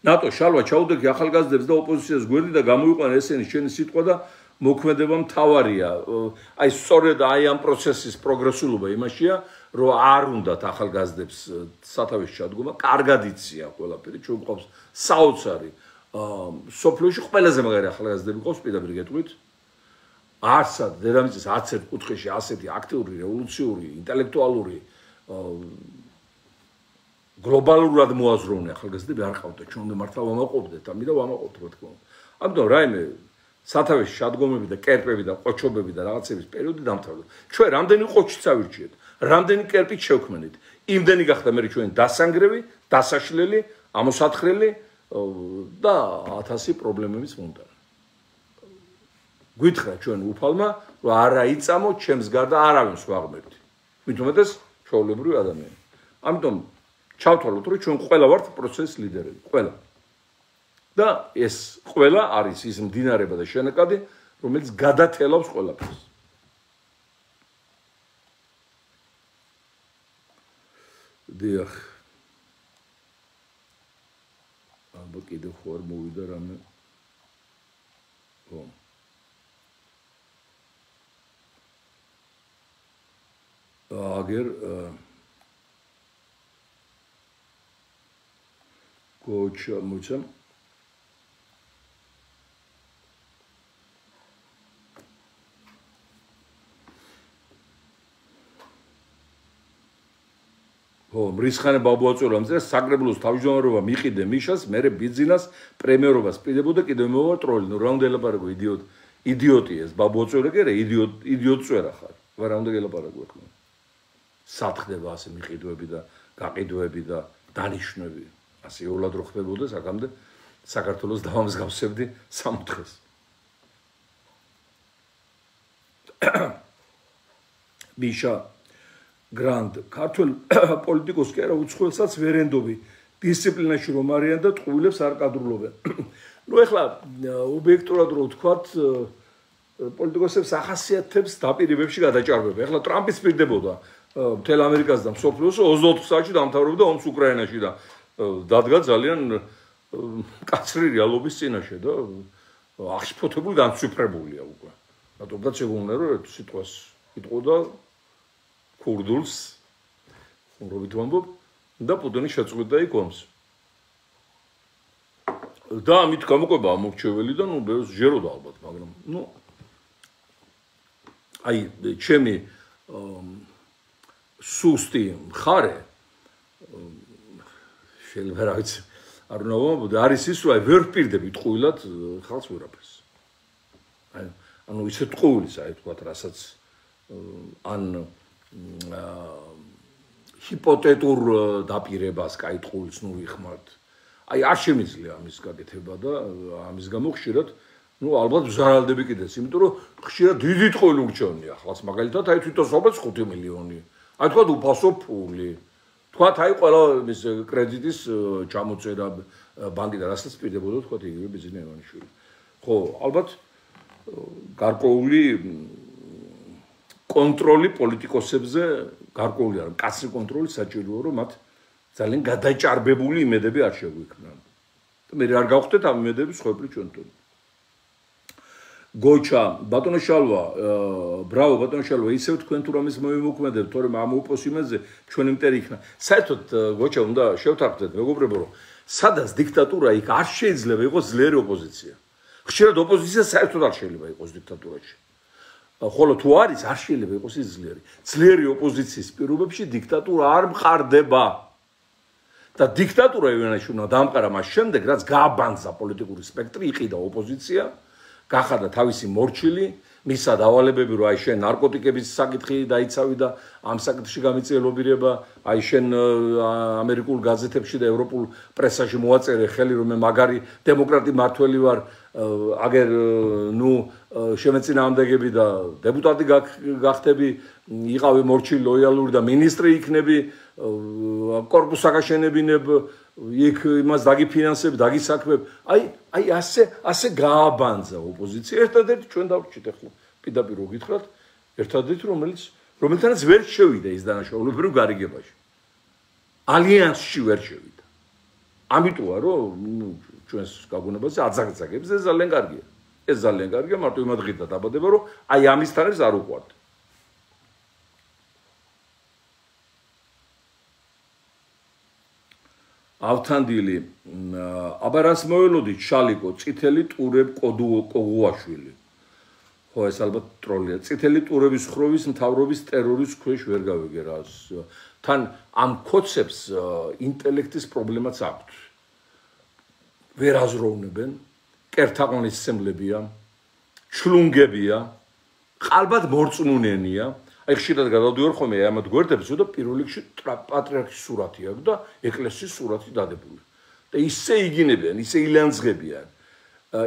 ნატო შალვა ჩაუდექი ახალგაზრდებს და ოპოზიციას გვერდი და გამოიყვანა ესენი შენი სიტყვა და მოქმედება მთავარია. აი სწორედ აი ამ პროცესის პროგრესულობა იმაშია, რომ არ უნდათ ახალგაზრდებს სათავეში ჩადგომა, კარგად იციან ყველაფერი, ჩვენ გვყავს საოცარი სოფლიოში ყველაზე მაგარი ახალგაზრდები ყავს პირდაპირ გეტყვით. არცად დედამიწის 11 კუთხეში ასეთი აქტიური, რევოლუციური, ინტელექტუალური გლობალურად მოაზროვნე ახალგაზრდები არ ყავდა. ჩვენ უნდა მართლა ვამაყობდეთ, ამიტომ ვამაყობთ რა თქმა უნდა. ამიტომ რაიმე სათავეში შადგომები და კერპები და ყოჩობები და რაღაცების პერიოდი დამთავრდა. ჩვენ რამდენი ყოჩიც ავირჩიეთ, რამდენი კერპით შევქმნით. იმდენი გახდა მე ჩვენი დასანგრევი, დასაშლელი, ამოსათხრელი და 1000 პრობლემების მომტანი. გვითხრა ჩვენ უფალმა, რომ არა იწამო ჩემს გარდა არავინს ვაღმერთი. მით უმეტეს ჩვეულებრივი ადამიანი. ამიტომ ჩავთვალოთ, რომ ჩვენ ყველა ვართ პროცესის ლიდერები, ყველა. და ეს ყველა არის ის მდინარება და შენაკადი, რომელიც გადათელავს ყველაფერს. დიახ. აბა კიდევ ხო არ მოვიდა რამე. ხო. აგერ კოჩა მოჩა მრისხანე ბაბუაწევრა მწერს საკრებულოს თავმჯდომარეობა მიყიდე მიშას, მერე ბიძინას პრემიერობას პირდებოდა კიდევ მეოვა ტროლი. ნუ რა უნდა ელაპარაკო იდიოტი ეს ბაბუაწევრა კი არა, იდიოტ წვერა ხარ. რა უნდა ელაპარაკო ახლა? სათხდება ასე მიყიდვები და გაყიდვები და დანიშნვები. ასე ეულად რო ხდებოდა საკამდე საქართველოს დავამსგავსებდი 60 დღეს. მიშა გრანდ ქართულ პოლიტიკოს კი არა უცხოელსაც ვერენდობი დისციპლინაში რომ არიან და ტყუილებს არ კადრულობენ. ნუ ეხლა ობიექტურად რო ვთქვათ პოლიტიკოსებს ახასიათებს დაპირებებში გადაჭარბება. ეხლა ტრამპიც პირდებოდა მთელ ამერიკას და მსოფლიოს 24 საათში დამთავრებდა ომს უკრაინაში და დადგა ძალიან კაცრი რეალობის წინაშე და აღშფოთებული განცვიფრებულია უკვე. რატომაც შეგვიძლია რომ სიტყვას იტყოდა ქურდულს რომით ვამბობ და პუტინი შეწყვიტა იქ ომს. და ამით გამოყვება ამორჩეველი და ნუ ჟეროდა ალბათ, მაგრამ ნუ აი ჩემი სუსტი მხარე შეიძლება რა ვიცი არ უნდა ვამბობ, არის ის რომ ვერ ვპირდები ტყუილად ხალხს ვერაფერს. ანუ ისე ტყუილის აი თქვათ რასაც ან ჰიპოთეტურ დაპირებას კაი ტყუილს ნუ ვიხმართ. აი არ შემიძლია ამის გაკეთება და ამის გამო ხშირად ნუ ალბათ ვზარალდები კიდეც, იმიტომ რომ ხშირად დიდი ტყუილი ურჩევნია ხალხს, მაგალითად აი თვითოსობაც 5 მილიონი. აი თქვათ უფასო ფული. თქვათ აი ყველა ის კრედიტის ჩამოწერა ბანკიდან რასაც პირდებოდა თქვათ იგივე ბიზნეს ევანიშვილი. ხო, ალბათ გარკვეული კონტროლი პოლიტიკოსებზე გარკვეული არა, კაცრი კონტროლი საჭიროა, რომ მათ ძალიან გადაჭარბებული იმედები არ შეგვიქმნან. და მე არ გავხდეთ ამ იმედების ხვეპლი ჩვენთან. გოჩა, ბატონო შალვა, ბრავო ბატონო შალვა, ისევ თქვენ თუ რამის მოვიმოქმედებთ, თორემ ამ ოპოზიციაზე ჩვენი მტერი იქნა. საერთოდ გოჩა უნდა შევთანხმდეთ მეგობრებო, რომ სადაც დიქტატურა იქ არ შეიძლება იყოს ძლიერი ოპოზიცია. ხშირად ოპოზიცია საერთოდ არ შეიძლება იყოს დიქტატურაში. ხოლო თუ არის არ შეიძლება იყოს ის ძლიერი. ძლიერი ოპოზიციის პირობებში დიქტატურა არ მყარდება. და დიქტატურა ევენაში უნდა დამყარა მას შემდეგ, რაც გააბანძა პოლიტიკური სპექტრი, იყიდა ოპოზიცია, გახადა თავისი მორჩილი, მისცა დავალებები, რომ აი შენ ნარკოტიკების საკითხი დაიცავი და ამ საკითხში გამიწია ლობირება, აი შენ ამერიკულ გაზეთებში და ევროპულ პრესაში მოაწერე ხელი, რომ მე მაგარი დემოკრატი მართველი ვარ, აგერ ნუ შემეწინააღმდეგები და დეპუტატი გახდები, იყავი მორჩილი ლოიალური და მინისტრი იქნები, კორპუსს აგაშენებინებ, იქ იმას დაგიფინანსებ, დაგისაქმებ. აი ასე გააბანძა ოპოზიცია. ერთადერთი ჩვენ დავრჩით ახლა პირდაპირ რო გითხრათ, ერთადერთი რომელთანაც ვერ შევიდა ის დანაშაულებრივ გარიგებაში. ალიანსში ვერ შევიდა. ამიტომა რომ ჩვენს გაგონებაზე აძაგძაგებს ეს ძალიან კარგია. ეს ძალიან კარგია, მარტო იმ დღიდან დაბადება რომ აი ამის თანებს არ უყვართ. ავთანდილი აბა რას მოველოდით შალიკო წითელი ტურებ კოგუაშვილი ხო ეს ალბათ ტროლია წითელი ტურების ხროვის მთავრობის ტერორის ქვეშ ვერ გავიგე რას თან ამ კონცეპტს ინტელექტის პრობლემაც აქვს ვერ აზროვნებენ კერთაყონისმცემლებია ჩლუნგებია ალბათ მორწმუნენია აი ხშირად გადავდივარ ხოლმე ამათ გვერდებზე და პირველ რიგში პატრიარქის სურათი აქვს და ეკლესიის სურათი დადებული და ისე იგინებიან ისე ილანძღებიან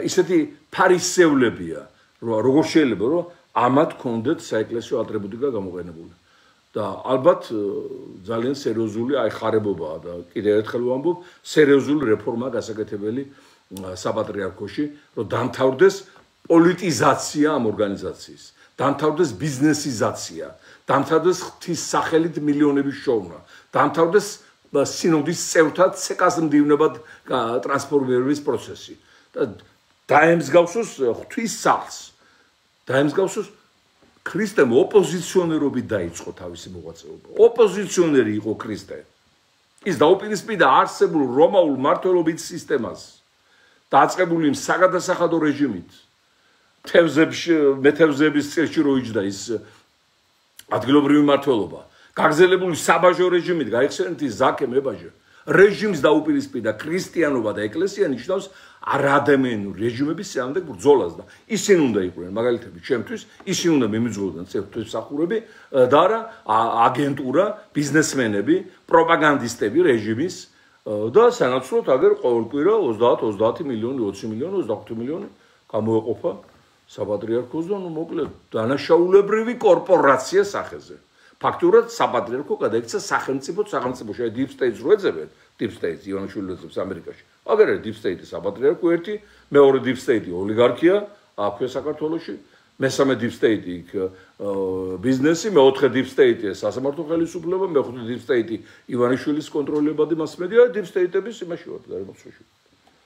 ისეთი ფარისევლებია როგორ შეიძლება რომ ამათ კონდეთ საეკლესიო ატრიბუტიკა გამოყენებული და ალბათ ძალიან სერიოზული აი ხარებობაა და კიდევ ერთხელ ვამბობ სერიოზული რეფორმა გასაკეთებელი საპატრიარქოში რომ დამთავრდეს პოლიტიზაცია ამ ორგანიზაციის დამთავრდეს ბიზნესიზაცია, დამთავრდეს ღვთის სახელით მილიონების შოვნა, დამთავრდეს სინოდის წევრთა ცეკას მდივნებად ტრანსფორმირების პროცესი და დაემსგავსოს ღვთის სახლს, დაემსგავსოს ქრისტემ ოპოზიციონერობით დაიწყო თავისი მოღვაწეობა. ოპოზიციონერი იყო ქრისტე. ის დაუპირისპირდა არსებულ რომაულ მმართველობით სისტემას, დაწყებული იმ საგადასახადო რეჟიმით. მეთევზების წირში რო იჯდა ის ადგილობრივი მმართველობა გაგზელებული საბაჟო რეჟიმით გაიხსენეთ ის ზაქე მებაჟე რეჟიმს დაუპირისპირდა ქრისტიანობა და ეკლესია ნიშნავს არადამიანური რეჟიმების სამდე ბრძოლას და ისინი უნდა იყვნენ მაგალითად ჩემთვის ისინი უნდა მიმიძღოდნენ წევრთვისმსახურები და არა აგენტურა ბიზნესმენები პროპაგანდისტები რეჟიმის და სანაცვლოდ აგერ ყოველკვირა 30 მილიონი 20 მილიონი 25 მილიონი გამოეყოფა საპატრიარქოს და მოკლედ დანაშაულებრივი კორპორაცია სახეზე. ფაქტურად საპატრიარქო გადაიქცა სახელმწიფო შე deep state-ს რო ეძებენ, deep state-ს ივანიშვილი ეძებს ამერიკაში. აგერ deep state-ი საპატრიარქო ერთი, მეორე deep state-ი ოლიგარქია, აქვე საქართველოში, მესამე deep state-ი ბიზნესი, მეოთხე deep state-ი სასამართლო ხელისუფლება, მეხუთე deep state-ი ივანიშვილის კონტროლებადი მასმედია, deep state-ების იმაში ვარ გარემოცვაში.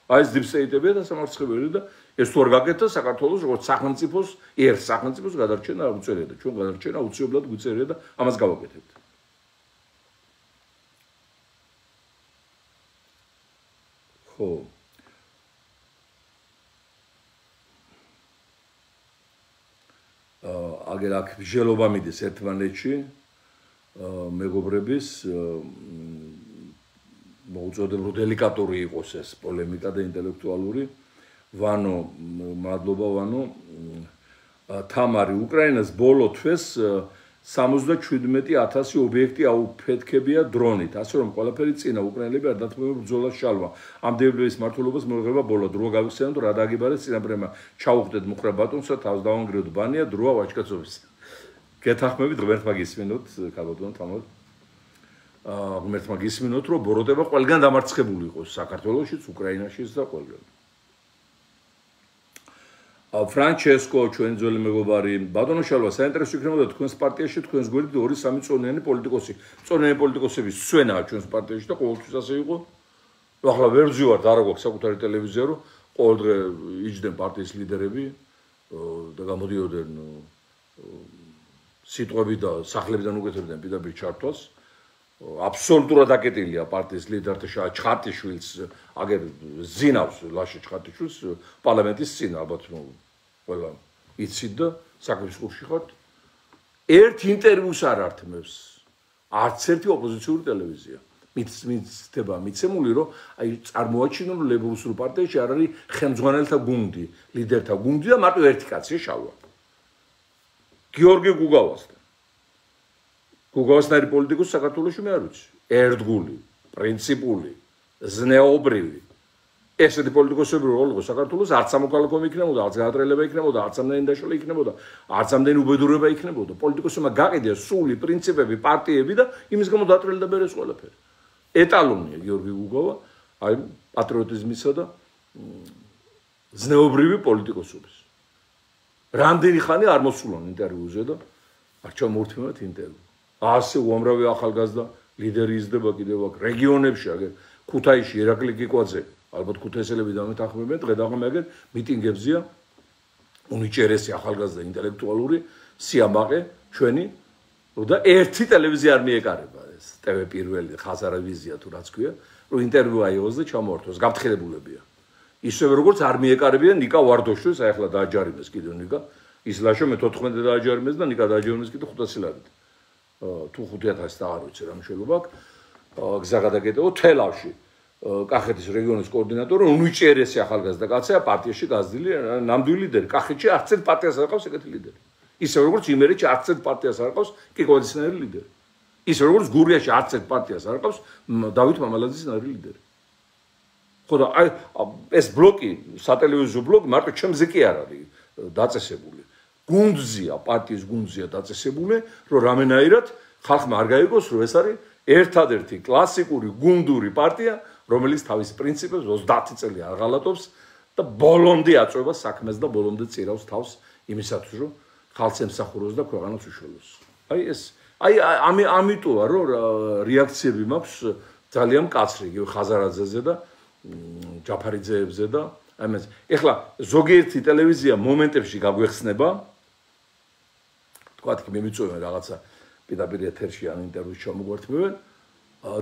აი ეს deep state-ებია და სამართლებელი და ეს თუ არ გაკეთდა საქართველოს როგორც სახელმწიფოს ერთ სახელმწიფოს გადარჩენა არ უწევია და ჩვენ გადარჩენა უცებებლად გვიწერია და ამას გავაკეთებთ. ხო. აგერ აქ მსჯელობა მიდის ერთმანეთში მეგობრების მოუწოდებ რომ დელიკატური იყოს ეს პოლემიკა და ინტელექტუალური ვანო მადლობა ვანო თამარი უკრაინას ბოლო თვეს 77,000 ობიექტი აუფეთქებია დრონით ასე რომ ყველაფერი წინა უკრაინელები არ დათმობენ ბრძოლას შალვა ამ დევნების მმართველობას მოიღება ბოლო დრო გავიხსენოთ რა დაგიბარეს წინაპრემა ჩაუხდეთ მუხრა ბატონსა თავს დავანგრიოთ ბანია დროა ვაჭკაცობის გეთახმებით ღმერთმა გისმენოთ ქალბატონო თამარ ღმერთმა გისმინოთ რომ ბოროტება ყველგან დამარცხებული იყოს საქართველოშიც უკრაინაშიც და ყველგან ფრანჩესკო ჩვენ ძველი მეგობარი ბატონო შალვა საინტერესო იქნებოდა თქვენს პარტიაში თქვენს გვერდით 2-3 წონიანი პოლიტიკოსი წონიანი პოლიტიკოსების სვენაა ჩვენს პარტიაში და ყოველთვის ასე იყო ახლა ვერ ვზივართ არა გვაქვს საკუთარი ტელევიზია რომ ყოველ დღე იჯდნენ პარტიის ლიდერები და გამოდიოდნენ სიტყვები და სახლებიდან უკეთებდნენ პირდაპირ ჩართვას აბსოლუტურად აკეტილია პარტიის ლიდერთა ჩხარტიშვილს აგერ ზინავს ლაშე ჩხარტიშვილს პარლამენტის წინ ალბათ ყველა იცით და საქმის კურსში ხართ ერთ ინტერვიუს არ ართმევს არც ერთი ოპოზიციური ტელევიზია მიცდება მიცემული რომ აი წარმოაჩინონ ლეიბორისტულ პარტიაში არ არის ხელმძღვანელთა გუნდი ლიდერთა გუნდი და მარტო ერთი კაცია შალვა გიორგი გუგავასთან გუგავასნაირი პოლიტიკოსი საქართველოში მე არ ვიცი. ერთგული, პრინციპული, ზნეობრივი. ესეთი პოლიტიკოსები რო იყო საქართველოს არც სამოქალაქო იქნებოდა, არც გაატრელება იქნებოდა, არც ამდენი დაშლა იქნებოდა, არც ამდენი უბედურება იქნებოდა. პოლიტიკოსებმა გაყიდია სული პრინციპები, პარტიები და იმის გამო დაატრელდა ბერეს ყველაფერი. ეტალონია გიორგი გუგავა, აი პატრიოტიზმისა და ზნეობრივი პოლიტიკოსობის. რამდენი ხანი არ მოსულან ინტერვიუზე და არ ჩამოვთმევათ ინტერვიუ. ასე უამრავი ახალგაზრდა ლიდერი იზრდება კიდევ აქ რეგიონებში აგერ ქუთაისში ერაკლი კიკვაძე, ალბათ ქუთაისელები დამეთანხმებიან, დღე დაღამაგერ მიტინგებზია უნიჭერესი ახალგაზრდა ინტელექტუალური სიამაყე ჩვენი და ერთი ტელევიზია არ მიეკარება ეს TV პირველი ხაზარავიზია თუ რაც ქვია, რომ ინტერვიუ აიღოს და ჩამოართვას, გაფრთხილებულებია. ისევე როგორც არ მიეკარებიან ნიკა ვარდოშვეს, აი ახლა დააჯარიმეს კიდევ ნიკა, ისლაშო მე 14 დააჯარიმეს და ნიკა დააჯარიმეს კიდევ 500 ლარით. თუ 5000 და არ ვიცი რა მშელობა აქვს. გზა გადაკეტეო თელავში. კახეთის რეგიონის კოორდინატორი უნიჭერესი ახალგაზრდა კაცია პარტიაში გაზრდილი ნამდვილი ლიდერი. კახეთში არც ერთ პარტიას არ ყავს ეგეთი ლიდერი. ისე როგორც იმერეთში არც ერთ პარტიას არ ყავს კიკოძისნაირი ლიდერი. ისე როგორც გურიაში არც ერთ პარტიას არ ყავს დავით მამალაძისნაირი ლიდერი. ხო და აი ეს ბლოკი, სატელევიზიო ბლოკი მარტო ჩემზე კი არ არის დაწესებული. გუნდზია, პარტიის გუნდზია დაწესებული, რომ რამენაირად ხალხმა არ გაიგოს, რომ ეს არის ერთადერთი კლასიკური გუნდური პარტია, რომელიც თავის პრინციპებს 30 წელი არ ღალატობს და ბოლომდე აწვევა საქმეს და ბოლომდე წირავს თავს იმისათვის, რომ ხალხს ემსახუროს და ქვეყანას უშველოს. აი ეს ამიტოა, რომ რეაქციები მაქვს ძალიან მკაცრი, იგივე ხაზარაძეზე და ჯაფარიძეებზე და ამას. ეხლა ზოგიერთი ტელევიზია მომენტებში გაგვეხსნება. თქვათ კი მიმიწვევენ რაღაცა პირდაპირ ეთერში ან ინტერვიუში ჩამოგვართმევენ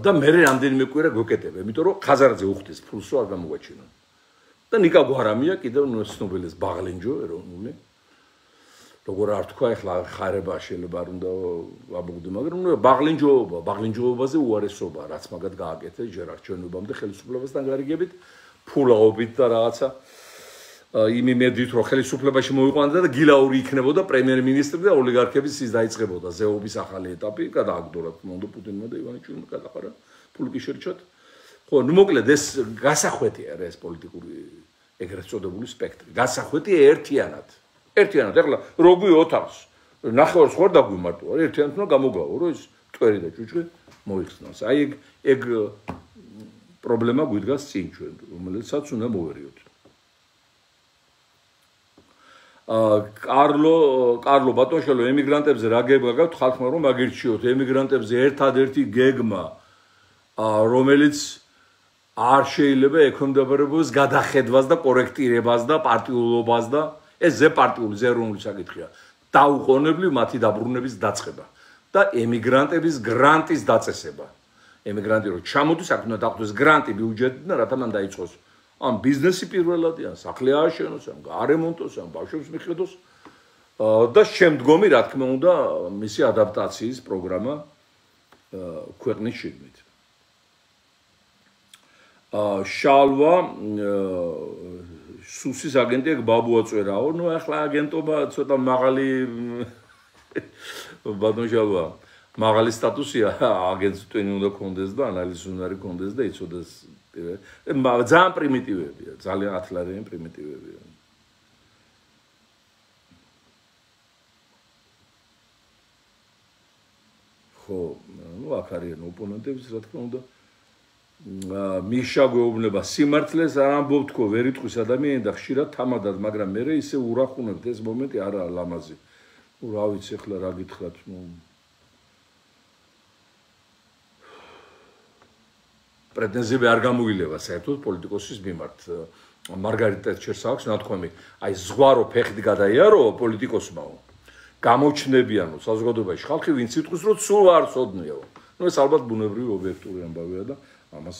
და მე რამდენიმე კვირა გვეკეტებ, იმიტომ რომ ხაზარაძე უხდის ფულს არ გამოგვაჩინონ. და ნიკა გვარამია კიდევ ცნობილის ბაღლინჯო ეროვნული. როგორ არ თქვა, ეხლა ხარება შეიძლება არ უნდა ვაბუგდო, მაგრამ ბაღლინჯოობაზე უარესობა, რაც მაგათ გააკეთეს ჯერ არჩევნებამდე ხელისუფლებასთან გარიგებით, ფულაობით და რაღაცა იმ იმედით, რომ ხელისუფლებაში მოიყვანდა და გილაური იქნებოდა პრემიერ-მინისტრი და ოლიგარქების ის დაიწყებოდა ზეობის ახალი ეტაპი, გადააგდორა თმონდო პუტინმა და ივანიშვილმა გადაყარა ფულკი შერჩოთ. ხო, ნუ მოკლედ ეს გასახვეტია რა ეს პოლიტიკური ეგრეთ წოდებული სპექტრი. გასახვეტია ერთიანად. ეხლა როგვი ოთახს ნახევარს ხوار დაგვიმარტო არა ერთიანად უნდა გამოგაო რომ ეს წვერი და ჭუჭვი მოიხსნას აი ეგ პრობლემა გვიდგას წინ ჩვენ რომელსაც უნდა მოვერიოთ კარლო ბატონშალო ემიგრანტებზე რა გეგმა გაქვთ ხალხმა რომ მაგირჩიოთ ემიგრანტებზე ერთადერთი გეგმა რომელიც არ შეიძლება ექვემდებარებოს გადახედვას და კორექტირებას და პარტიულობას და ეს ზეპარტიული ზერუნული საკითხია. დაუყოვნებლივ მათი დაბრუნების დაწყება და ემიგრანტების გრანტის დაწესება. ემიგრანტი რო ჩამოდის, აქ უნდა დახვდეს გრანტი ბიუჯეტიდან, რათა მან დაიწყოს ან ბიზნესი პირველადი, ან სახლი ააშენოს, ან გარემონტოს, ან ბავშვებს მიხედოს და შემდგომი, რა თქმა უნდა, მისი ადაპტაციის პროგრამა ქვეყნის შიგნით. შალვა სუსის აგენტი ეგ ბაბუა წერაო, ნუ ახლა აგენტობა ცოტა მაღალი ბატონშალვა მაღალი სტატუსია აგენტს ტვინი უნდა კონდეს და ანალიზი უნდა კონდეს და იცოდეს ძალიან პრიმიტივებია, ძალიან ათლარიანი პრიმიტივებია. ხო, ნუ აქ არიან ოპონენტებიც, რა თქმა უნდა. მიშა გვეუბნება სიმართლეს არ ამბობთქო ვერ იტყვის ადამიანი და ხშირად თამადად, მაგრამ მე ისე ურახუნებთ ეს მომენტი არაა ლამაზი. ნუ რა ვიცი ახლა რა გითხრათ, ნუ პრეტენზიები არ გამოილევა საერთოდ პოლიტიკოსის მიმართ. მარგარიტ ტეტჩერს აქვს ნათქვამი, აი ზღვარო ფეხით გადაიარო პოლიტიკოსმაო. გამოჩნდებიანო საზოგადოებაში ხალხი ვინც იტყვის რომ სულ არ ცოდნიაო. ნუ ეს ალბათ ბუნებრივი ობიექტური ამბავია და ამას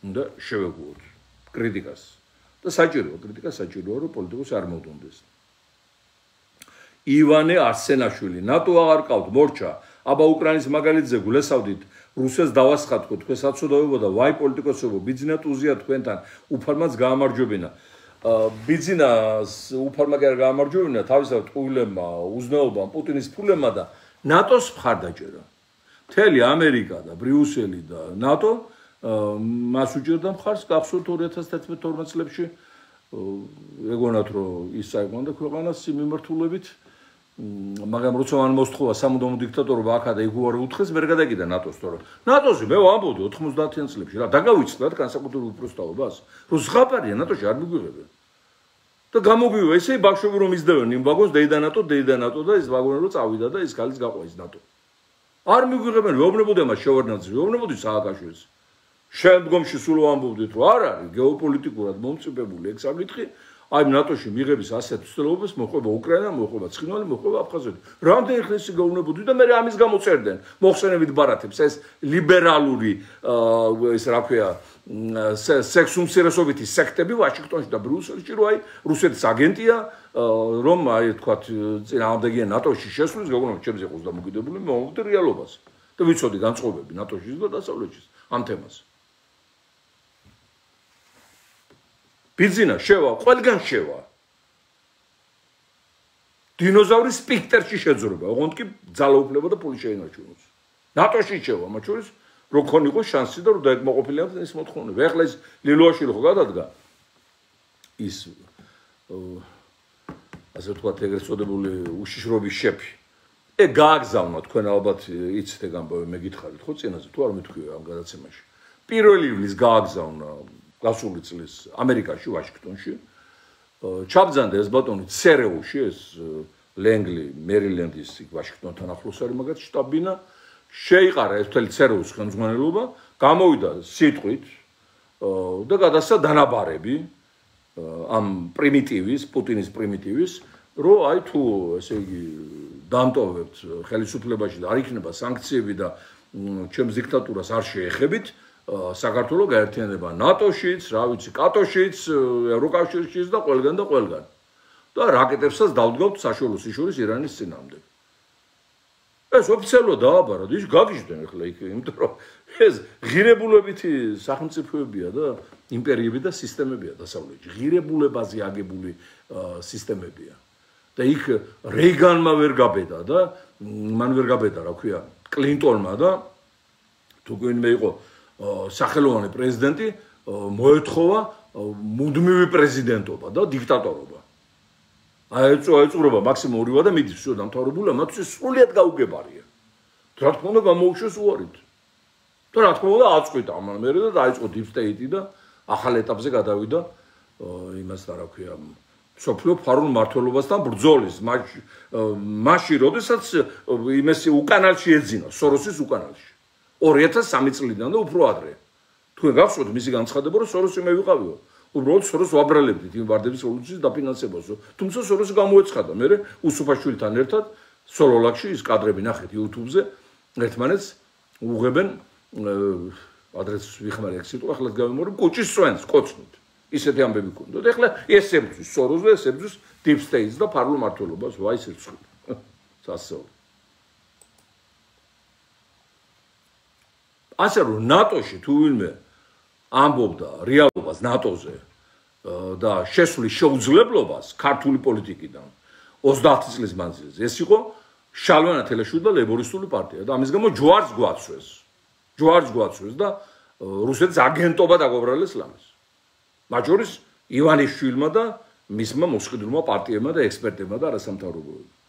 უნდა შევეგუოთ კრიტიკას და საჭიროა კრიტიკა საჭიროა რომ პოლიტიკოსი არ მოვდონდეს. ივანე არსენაშვილი ნატო აღარ ყავთ მორჩა აბა უკრაინის მაგალითზე გულესავდით რუსეთს დავასხატო თქვენ საცოდავებო და ვაი პოლიტიკოსებო ბიძინა ტუზია თქვენთან უფარმაც გაამარჯვებინა ბიძინას უფარმა კი არ გაამარჯვებინა თავისთავად ტყუილებმა უზნეობამ პუტინის ფულებმა და ნატოს მხარდაჭერა მთელი ამერიკა და ბრიუსელი და ნატო მას უჭერდა მხარს გახსოვთ 2011-12 წლებში ეგონათ რომ ის აიყვანდა ქვეყანას მიმართულებით მაგრამ როცა მან მოსთხოვა სამუდამო დიქტატორობა აქა და იქ უარი უთხრეს ვერ გადაკიდა ნატოს თორე ნატოზე მე ვამბობდი 90-იან წლებში რა დაგავიწყდათ განსაკუთრებულ უპროსტაობას რომ ზღაპარია ნატოში არ მიგვიღებენ და გამოგვივა ესე ბავშვები რომ ისდევენ იმ ვაგონს დეიდა ნატო და ეს ვაგონი რომ წავიდა და ის გალის გაყვეს ნატო არ მიგვიღებენ ვეუბნებოდი მას შევარდნაძე ვეუბნებოდი სააკაშვილს შემდგომში სულ ვამბობდით, რომ არ არის გეოპოლიტიკურად მომწიფებული ეგ საკითხი, აი ნატოში მიღების ასეთ ცდილობას მოხდება უკრაინა, მოხდება ცხინვალი, მოხდება აფხაზეთი. რამდენი ხნის გეუბნებოდი და მე ამის გამოწერდნენ მოხსენებით ბარათებს ეს ლიბერალური ეს რა ქვია სექსუმსირესობითი სექტები ვაშინგტონში და ბრიუსელში რომ აი რუსეთის აგენტია რომ აი თქვათ წინააღმდეგია ნატოში შესვლის გეგონა ჩემს იყოს დამოკიდებული მომხდე რეალობას და ვიცოდი განწყობები ნატოშიც და დასავლეთშიც ამ თემას. ბიზინა შევა, ყველგან შევა. დინოზავრის სპექტრში შეძრება, ოღონდ კი ძალაუფლება და ფული შეინარჩუნოს. ნატოში შევა, მათ შორის რო ქონიყო შანსი და რო დაეკმაყოფილება ეს მოთხოვნები. ეხლა ეს ლილოაშვილი ხო გადადგა ის ასე ვთქვათ ეგრეთ წოდებული უშიშრობის შეფი. გააგზავნა თქვენ ალბათ იცით ეგ ამბავი მე გითხარით ხო წინაზე თუ არ მეთქვია ამ გადაცემაში. პირველი ივნის გააგზავნა გასული წლის ამერიკაში ვაშინგტონში ჩაბძანდა ეს ბატონი ცერეულში ეს ლენგლი მერილენდის ვაშინგტონთან ახლოს არის მაგათ შტაბ-ბინა შეიყარა ეს მთელი ცერეულის ხელმძღვანელობა გამოვიდა სიტყვით და გადასცა დანაბარები ამ პრიმიტივის პუტინის პრიმიტივის რომ აი თუ ესე იგი დამტოვებთ ხელისუფლებაში და არ იქნება სანქციები და ჩემს დიქტატურას არ შეეხებით საქართველოს გაერთიანება ნატოშიც, რა ვიცი, კატოშიც, ევროკავშირშიც და ყველგან და ყველგან. და რაკეტებსაც დავდგავთ საშუალო სიშურის ირანის წინამდე. ეს ოფიციალურად დააბარა, ის გაგიჟდნენ ახლა იქ, იმიტომ რომ ეს ღირებულებითი სახელმწიფოებია და იმპერიები და სისტემებია დასავლეთში. ღირებულებაზე აგებული სისტემებია. და იქ რეიგანმა ვერ გაბედა და მან ვერ გაბედა, რა ქვია, კლინტონმა და თუ გვინმე იყო სახელოვანი პრეზიდენტი მოეთხოვა მუდმივი პრეზიდენტობა და დიქტატორობა. აი ეწურება მაქსიმუმ 2 და მიდის всё დამთავრებულია, მათთვის სრულიად გაუგებარია. რა თქმა უნდა გამოუშვეს უარით. და რა თქმა უნდა აწყვიტა ამან მერე და დაიწყო deep state და ახალ ეტაპზე გადავიდა იმასთან რა ქვია სოფლიო ფარულ მართლობასთან ბრძოლის მაშინ როდესაც იმესი უკანალში ეძინა სოროსის უკანალში 2003 წლიდან და უფრო ადრე. თქვენ გახსოვთ მისი განცხადება, რომ სოროსი მე ვიყავიო. უბრალოდ სოროს ვაბრალებდით იმ ვარდების რევოლუციის დაფინანსებას. თუმცა სოროსი გამოეცხადა, მე უსუფაშვილთან ერთად სოლოლაკში ის კადრები ნახეთ YouTube-ზე, ერთმანეთს უღებენ ადრეს ვიხმარე ეგ სიტყვა, ახლა გავიმორი კუჭის სვენს, კოცნით. ისეთი ამბები ქონდა. და ახლა ეს ებრძვის სოროს და ეს ებრძვის deep state-ს და ფარულ მართლობას, ვაი სიცხე. სასწაული. ასე რომ ნატოში თუ ვინმე ამბობდა რეალობას ნატოზე და შესვლის შეუძლებლობას ქართული პოლიტიკიდან 30 წლის მანძილზე ეს იყო შალვა თელეშვილი და ლეიბორისტული პარტია და ამის გამო ჯვარს გვაცვეს და რუსეთის აგენტობა დაგვაბრალეს ლამის. მათ შორის ივანიშვილმა და მისმა მოსყიდულმა პარტიებმა და ექსპერტებმა და არასამთავრობოებმა.